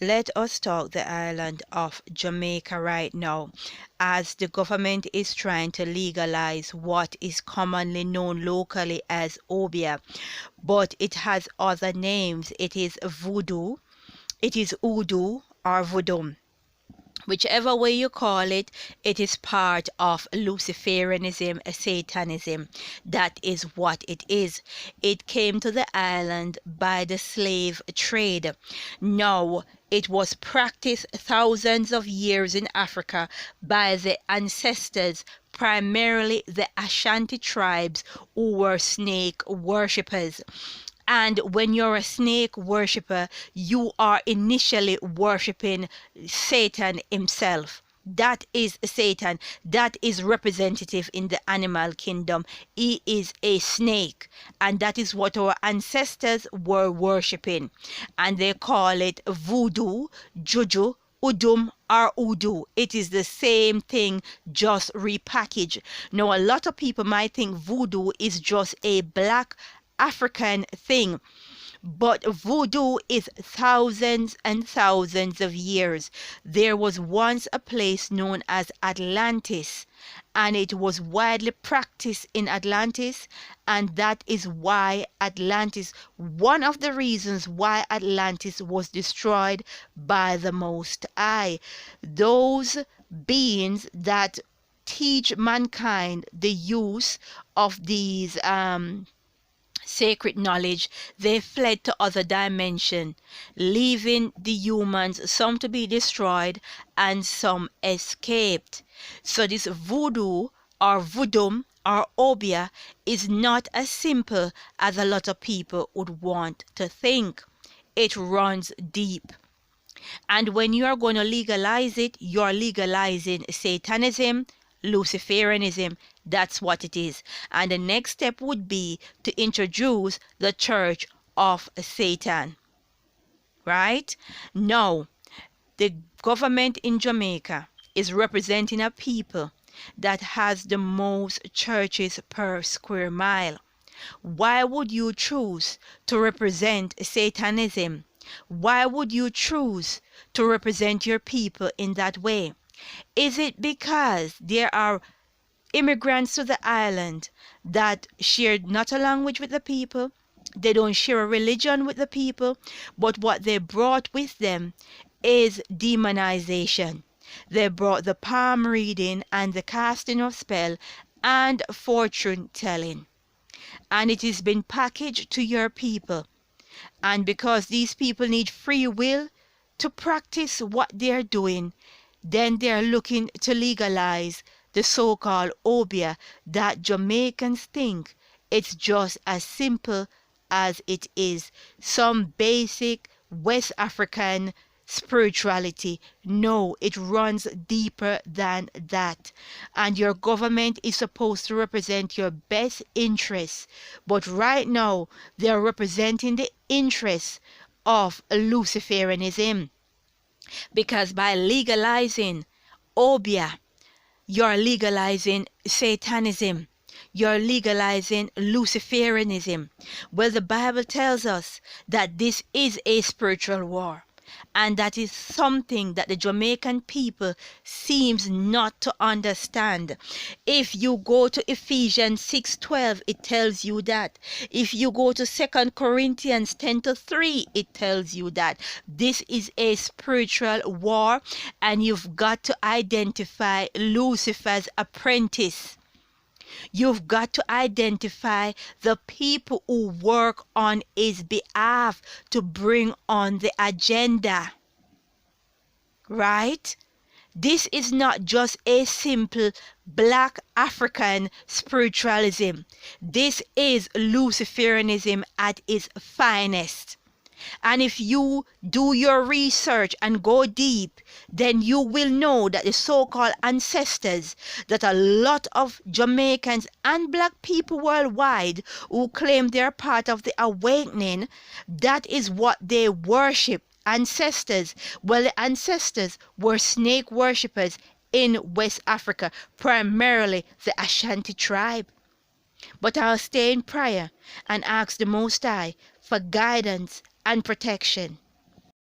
Let us talk the island of Jamaica right now, as the government is trying to legalize what is commonly known locally as obia, but it has other names. It is voodoo, it is Udu or voodoo. Whichever way you call it, it is part of Luciferianism, Satanism. That is what it is. It came to the island by the slave trade. Now, it was practiced thousands of years in Africa by the ancestors, primarily the Ashanti tribes, who were snake worshippers. And when you're a snake worshiper, you are initially worshiping Satan himself. That is Satan. That is representative in the animal kingdom. He is a snake. And that is what our ancestors were worshiping. And they call it voodoo, juju, udum, or udu. It is the same thing, just repackaged. Now, a lot of people might think voodoo is just a black African thing, but voodoo is thousands and thousands of years. There was once a place known as Atlantis, and it was widely practiced in Atlantis, and that is why Atlantis, one of the reasons why Atlantis was destroyed by the Most High. Those beings that teach mankind the use of these sacred knowledge, they fled to other dimension, leaving the humans some to be destroyed and some escaped. So this voodoo or voodoo or obia is not as simple as a lot of people would want to think. It runs deep. And when you are going to legalize it, you're legalizing Satanism, Luciferianism. That's what it is. And the next step would be to introduce the Church of Satan. Right? Now, the government in Jamaica is representing a people that has the most churches per square mile. Why would you choose to represent Satanism? Why would you choose to represent your people in that way? Is it because there are immigrants to the island that share not a language with the people? They don't share a religion with the people, but what they brought with them is demonization. They brought the palm reading and the casting of spell and fortune telling. And it has been packaged to your people. And because these people need free will to practice what they're doing, then they're looking to legalize the so-called obia that Jamaicans think it's just as simple as it is some basic West African spirituality. No, it runs deeper than that. And your government is supposed to represent your best interests. But right now, they're representing the interests of Luciferianism. Because by legalizing obia, you're legalizing Satanism. You're legalizing Luciferianism. Well, the Bible tells us that this is a spiritual war. And that is something that the Jamaican people seems not to understand. If you go to Ephesians 6:12, it tells you that. If you go to 2 Corinthians 10:3, it tells you that. This is a spiritual war, and you've got to identify Lucifer's apprentice. You've got to identify the people who work on his behalf to bring on the agenda. Right? This is not just a simple black African spiritualism. This is Luciferianism at its finest. And if you do your research and go deep, then you will know that the so-called ancestors, that a lot of Jamaicans and black people worldwide who claim they're part of the awakening, that is what they worship. Ancestors. Well, the ancestors were snake worshippers in West Africa, primarily the Ashanti tribe. But I'll stay in prayer and ask the Most High for guidance and protection.